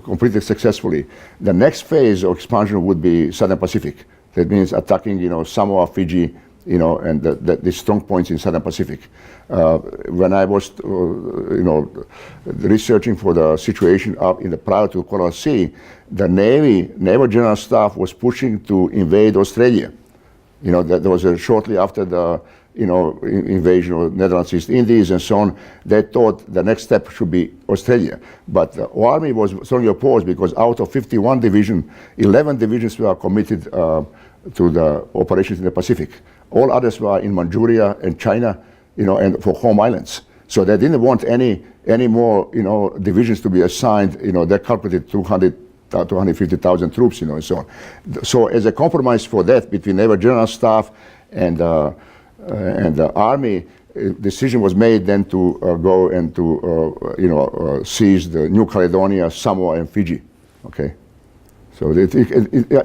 Speaker 1: completed successfully, the next phase of expansion would be Southern Pacific. That means attacking, Samoa, Fiji, and the strong points in Southern Pacific. When I was, researching for the situation up in the prior to Coral Sea, the Naval General Staff was pushing to invade Australia. That was shortly after the invasion of Netherlands, East Indies, and so on. They thought the next step should be Australia. But the Army was strongly opposed because out of 51 divisions, 11 divisions were committed to the operations in the Pacific. All others were in Manchuria and China, and for home islands. So they didn't want any more, divisions to be assigned. They calculated 250,000 troops, and so on. So as a compromise for that between Naval General Staff and the Army, decision was made then to go and to seize the New Caledonia, Samoa, and Fiji. Okay, so I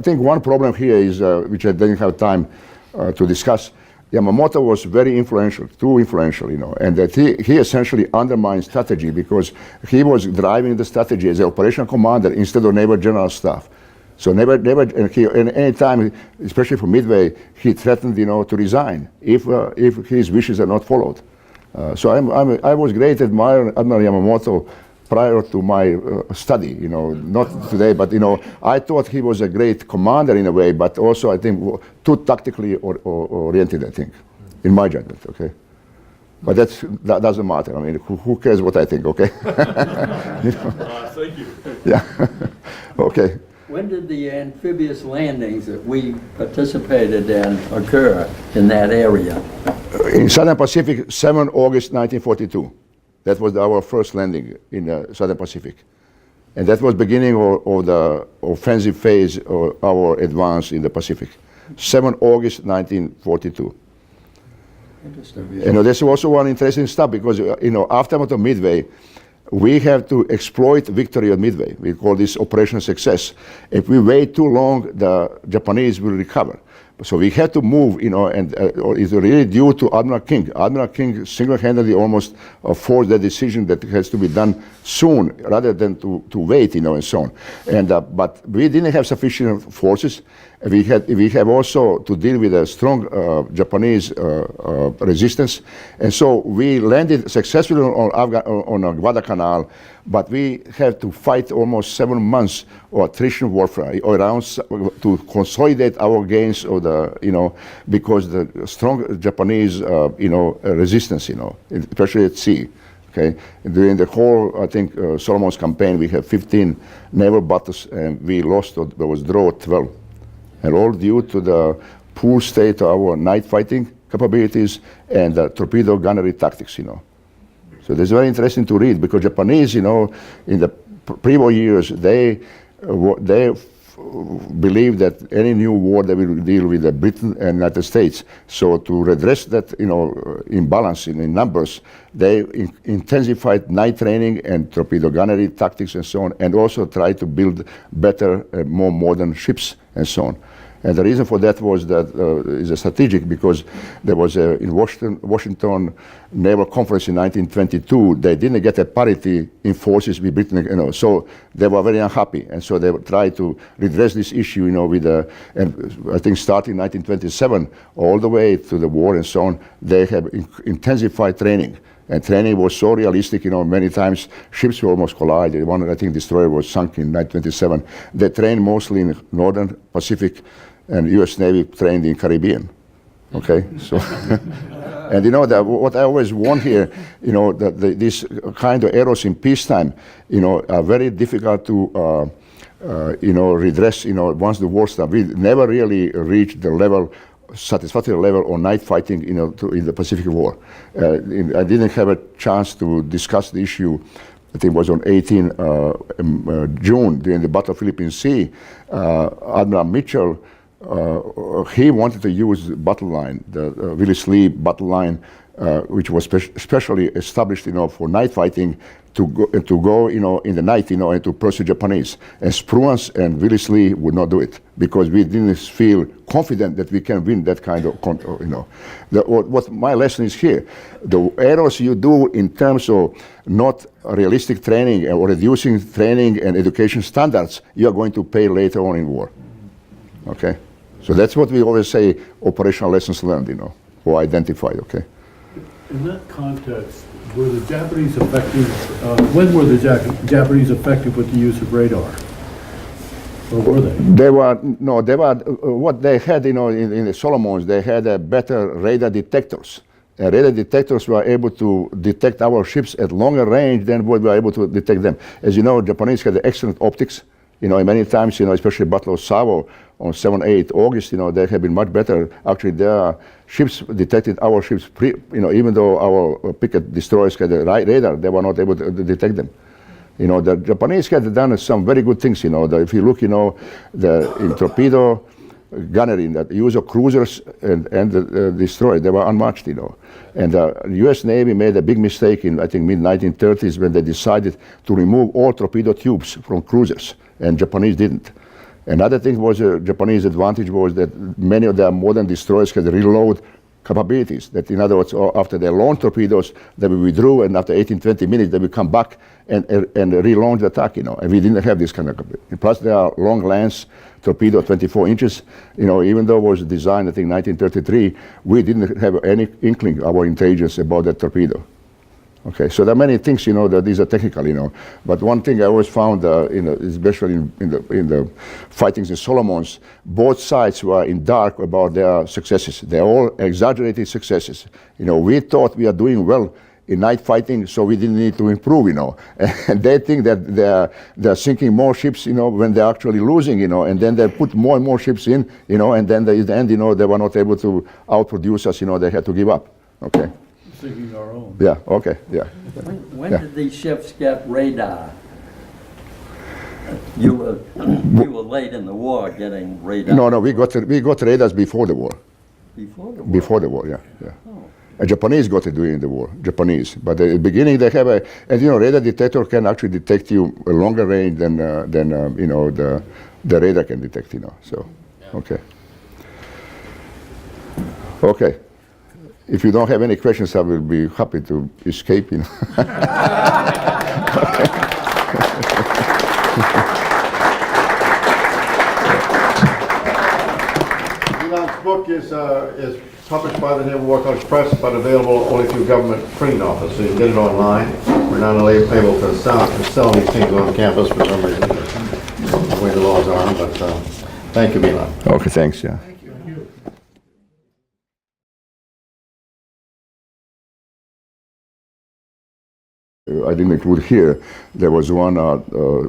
Speaker 1: think one problem here is which I didn't have time to discuss. Yamamoto was very influential, too influential, and that he essentially undermined strategy because he was driving the strategy as an operational commander instead of Naval General Staff. So never, and any time, especially for Midway, he threatened, to resign if his wishes are not followed. So I was great admirer of Admiral Yamamoto prior to my study, not today, but I thought he was a great commander in a way, but also I think too tactically oriented, I think, in my judgment, okay? But that doesn't matter. I mean, who cares what I think, okay?
Speaker 3: Thank you.
Speaker 1: Yeah, okay.
Speaker 5: When did the amphibious landings that we participated in occur in that area?
Speaker 1: In Southern Pacific, 7 August 1942. That was our first landing in the Southern Pacific. And that was beginning of the offensive phase of our advance in the Pacific. 7 August 1942.
Speaker 5: Interesting.
Speaker 1: There's also one interesting stuff because, aftermath of Midway, we have to exploit victory at Midway. We call this Operation Success. If we wait too long, the Japanese will recover. So we had to move, and it's really due to Admiral King. Admiral King single-handedly almost forced the decision that it has to be done soon rather than to wait, and so on. And but we didn't have sufficient forces. We have also to deal with a strong Japanese resistance, and so we landed successfully on Guadalcanal, but we had to fight almost 7 months of attrition warfare around to consolidate our gains of the, because the strong Japanese, resistance, especially at sea. Okay, during the whole, I think, Solomon's campaign, we had 15 naval battles, and we lost, there was draw 12. And all due to the poor state of our night fighting capabilities and torpedo gunnery tactics, So that's very interesting to read because Japanese, in the pre-war years, they believe that any new war they will deal with Britain and United States. So to redress that, imbalance in numbers, they intensified night training and torpedo gunnery tactics and so on, and also try to build better, more modern ships and so on. And the reason for that was that is a strategic, because there was in Washington Naval Conference in 1922. They didn't get a parity in forces with Britain, you know, so they were very unhappy, and so they tried to redress this issue, you know, with and I think starting 1927 all the way to the war and so on, they have intensified training. And training was so realistic, you know, many times ships were almost collided. One, I think, destroyer was sunk in 1927. They trained mostly in Northern Pacific, and U.S. Navy trained in Caribbean. Okay, so, and you know, what I always want here, you know, these kind of errors in peacetime, you know, are very difficult to, you know, redress, you know, once the war starts. We never really reached the level, satisfactory level on night fighting, you know, in the Pacific War. I didn't have a chance to discuss the issue. I think it was on 18 June during the Battle of Philippine Sea. Admiral Mitchell, he wanted to use battle line, the Willis Lee battle line, which was specially established, you know, for night fighting, to go, you know, in the night, you know, and to pursue Japanese. And Spruance and Willis Lee would not do it because we didn't feel confident that we can win that kind of, you know. What my lesson is here, the errors you do in terms of not realistic training or reducing training and education standards, you are going to pay later on in war. Okay, so that's what we always say: operational lessons learned, you know, or identified. Okay.
Speaker 2: In that context, were the Japanese effective, when were the Japanese effective with the use of radar? Or were they?
Speaker 1: They were, what they had, you know, in the Solomons, they had better radar detectors. And radar detectors were able to detect our ships at longer range than we were able to detect them. As you know, Japanese had excellent optics. You know, many times, you know, especially Battle of Savo on 7-8 August, you know, they have been much better. Actually, their ships detected our ships, you know, even though our picket destroyers had the radar, they were not able to detect them. You know, the Japanese had done some very good things, you know. If you look, you know, in torpedo gunnery, in the use of cruisers and the destroyers, they were unmatched, you know. And the U.S. Navy made a big mistake in, I think, mid-1930s when they decided to remove all torpedo tubes from cruisers, and Japanese didn't. Another thing was, Japanese advantage was that many of their modern destroyers had reload capabilities. That, in other words, after they launched torpedoes, they would withdrew, and after 18-20 minutes, they would come back and relaunch the attack, you know. And we didn't have this kind of capability. Plus, they are long lance torpedo, 24 inches. You know, even though it was designed, I think, 1933, we didn't have any inkling, our intelligence, about that torpedo. Okay, so there are many things, you know, that these are technical, you know. But one thing I always found, especially in the fightings in Solomons, both sides were in dark about their successes. They're all exaggerated successes. You know, we thought we are doing well in night fighting, so we didn't need to improve, you know. And they think that they're sinking more ships, you know, when they're actually losing, you know. And then they put more and more ships in, you know. And then at the end, you know, they were not able to outproduce us. You know, they had to give up. Okay.
Speaker 2: Thinking our own.
Speaker 1: Yeah. Okay. Yeah.
Speaker 5: When did these ships get radar? You were late in the war getting radar.
Speaker 1: No, we got radars before the war.
Speaker 5: Before the war?
Speaker 1: Before the war, yeah.
Speaker 5: Oh.
Speaker 1: And Japanese got it during the war, Japanese. But at the beginning they have and you know, radar detector can actually detect you a longer range than you know, the radar can detect, you know, so, okay. Okay. If you don't have any questions, I will be happy to escape, you know.
Speaker 6: Elon's book is published by the Naval War College Press, but available only through government printing office, so you can get it online. We're not able to sell these things on campus for some reason, the way the laws are, but thank you, Elon.
Speaker 1: Okay, thanks, yeah. I didn't include here, there was one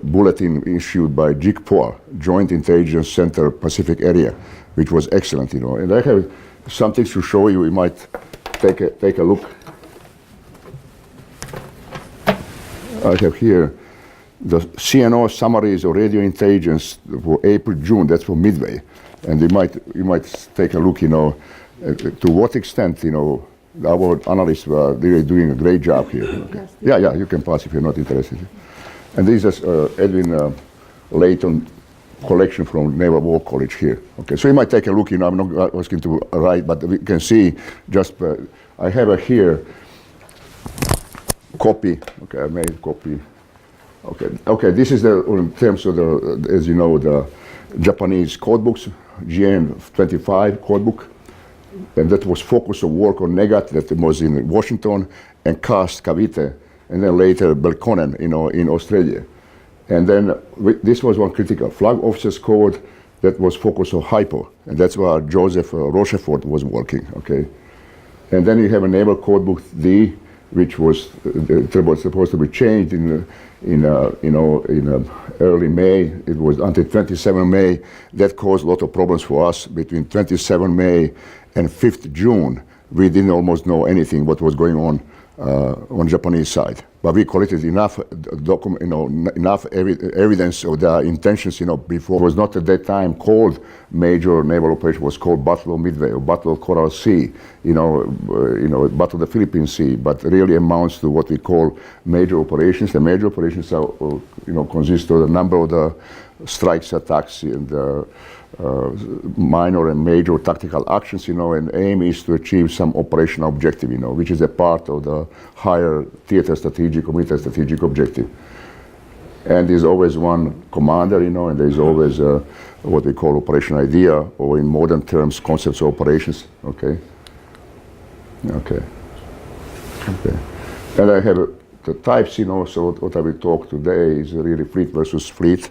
Speaker 1: bulletin issued by JICPOA, Joint Intelligence Center Pacific Area, which was excellent, you know. And I have some things to show you. You might take a look. I have here the CNO summaries of radio intelligence for April, June, that's for Midway. And you might take a look, you know, to what extent, you know, our analysts were really doing a great job here. Okay. Yeah, you can pass if you're not interested. And this is Edwin Layton collection from Naval War College here. Okay, so you might take a look. I'm not asking to write, but we can see. Just I have here copy. Okay, I made a copy. Okay. This is in terms of the, as you know, the Japanese code books, GN 25 code book, and that was focus of work on Negat that was in Washington, and Cast Cavite, and then later Belconnen, in Australia. And then this was one critical flag officers code that was focused on hypo, and that's where Joseph Rochefort was working. Okay, and then you have a naval code book D, which was supposed to be changed in early May. It was until 27 May. That caused a lot of problems for us. Between 27 May and 5th June, we didn't almost know anything what was going on Japanese side. But we collected enough enough evidence of their intentions, before. It was not at that time called major naval operation. It was called Battle of Midway or Battle of Coral Sea, Battle of the Philippine Sea, but really amounts to what we call major operations. The major operations are, consist of a number of the strikes, attacks, and minor and major tactical actions, and aim is to achieve some operational objective, which is a part of the higher theater strategic or military strategic objective. And there's always one commander, and there's always what we call operational idea, or in modern terms, concepts of operations. Okay. And I have the types, so what I will talk today is really fleet versus fleet.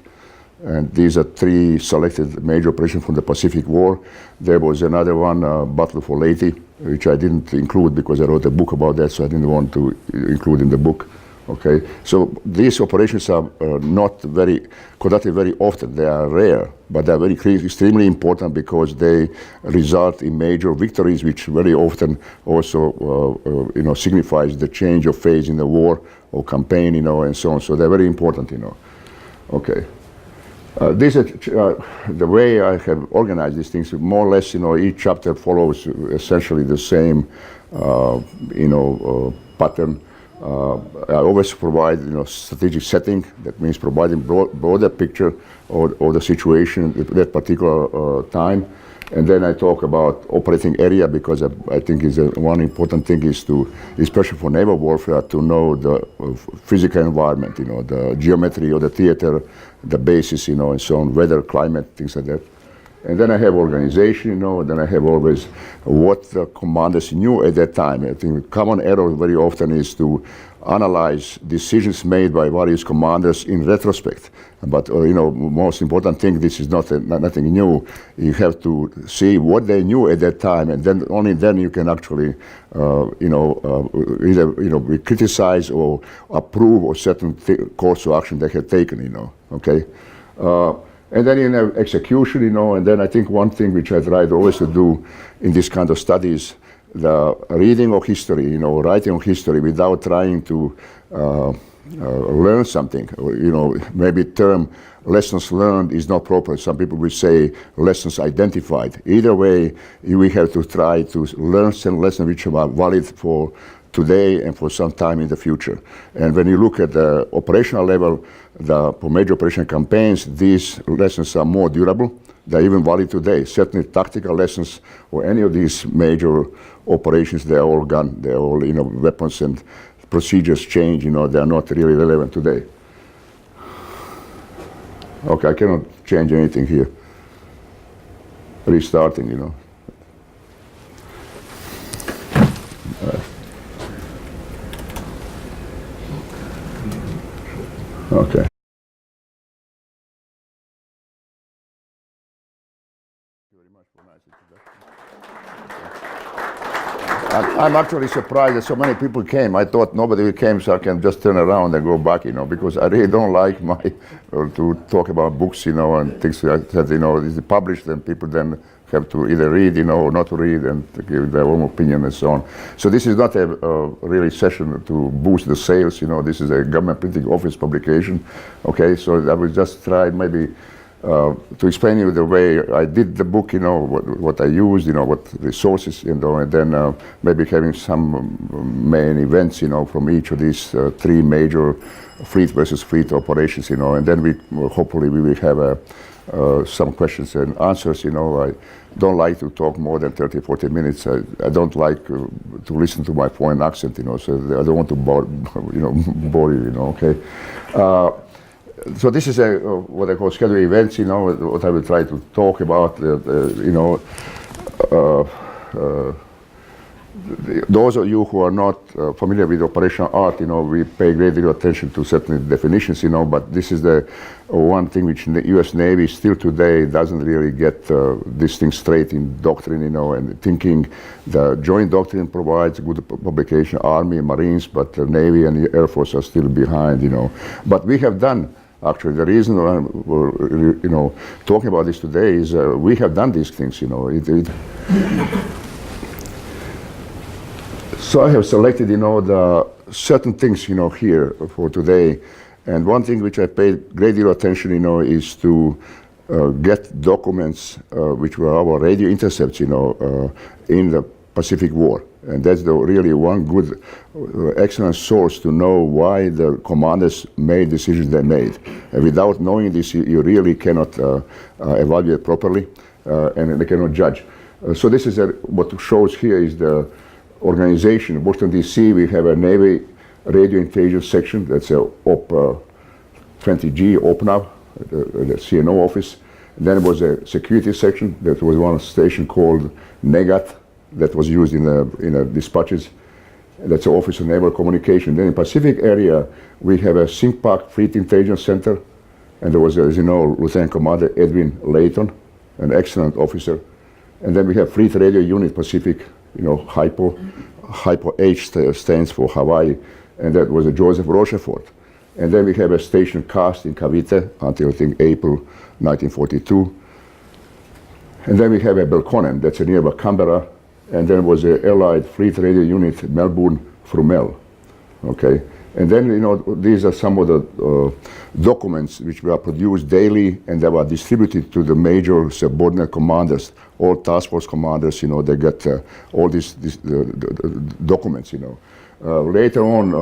Speaker 1: And these are three selected major operations from the Pacific War. There was another one, Battle for Leyte, which I didn't include because I wrote a book about that, so I didn't want to include in the book. Okay, so these operations are not conducted very often. They are rare, but they are extremely important because they result in major victories, which very often also, signifies the change of phase in the war or campaign, and so on. So they're very important, Okay. This is the way I have organized these things. More or less, each chapter follows essentially the same, pattern. I always provide, strategic setting. That means providing broader picture of the situation at that particular time. And then I talk about operating area, because I think is one important thing is to, especially for naval warfare, to know the physical environment, the geometry of the theater, the basis, and so on, weather, climate, things like that. And then I have organization, then I have always what the commanders knew at that time. I think common error very often is to analyze decisions made by various commanders in retrospect. But, most important thing, this is nothing new. You have to see what they knew at that time, and then only then you can actually, either criticize or approve of certain course of action they have taken, okay? And then in execution, and then I think one thing which I tried always to do in this kind of studies, the reading of history, writing of history without trying to learn something, maybe term lessons learned is not proper. Some people will say lessons identified. Either way, we have to try to learn some lessons which are valid for today and for some time in the future. And when you look at the operational level, for major operation campaigns, these lessons are more durable. They're even valid today. Certainly tactical lessons or any of these major operations, they're all gone. They're all, weapons and procedures change, they're not really relevant today. Okay, I cannot change anything here. Restarting, Okay. I'm actually surprised that so many people came. I thought nobody came, so I can just turn around and go back, because I really don't like to talk about books, and things like that, is published, and people then have to either read, or not read, and give their own opinion and so on. So this is not a really session to boost the sales, this is a government printing office publication, okay? So I will just try maybe to explain you the way I did the book, what I used, what resources, and then maybe having some main events, from each of these three major fleet versus fleet operations, and then hopefully we will have some questions and answers. You know, I don't like to talk more than 30, 40 minutes. I don't like to listen to my foreign accent, you know, so I don't want to bore you, you know, okay. So this is what I call scheduled events, you know, what I will try to talk about, you know. Those of you who are not familiar with operational art, you know, we pay great deal of attention to certain definitions, you know, but this is the one thing which the U.S. Navy still today doesn't really get this thing straight in doctrine, you know, and thinking the joint doctrine provides good publication, Army, Marines, but the Navy and the Air Force are still behind, you know. But we have done, actually, the reason we're, you know, talking about this today is we have done these things, you know. So I have selected, you know, the certain things, you know, here for today. And one thing which I paid great deal of attention, you know, is to get documents which were our radio intercepts, you know, in the Pacific War. And that's really one good, excellent source to know why the commanders made decisions they made. And without knowing this, you really cannot evaluate properly, and they cannot judge. So this is what shows here is the organization. In Washington, D.C., we have a Navy radio intelligence section. That's a OP 20G, OPNAV, the CNO office. And then there was a security section. That was one station called NEGAT that was used in the dispatches. That's the Office of Naval Communication. Then in Pacific area, we have a SINCPAC Fleet Intelligence Center. And there was, as you know, Lieutenant Commander Edwin Layton, an excellent officer. And then we have Fleet Radio Unit Pacific, you know, hypo H stands for Hawaii, and that was a Joseph Rochefort. And then we have a station cast in Cavite until I think April 1942. And then we have a Belconnen, that's nearby Canberra, and then was a Allied Fleet Radio Unit Melbourne Frumel, okay? And then, you know, these are some of the documents which were produced daily and they were distributed to the major subordinate commanders, all task force commanders, you know, they get all these documents, you know. Later on,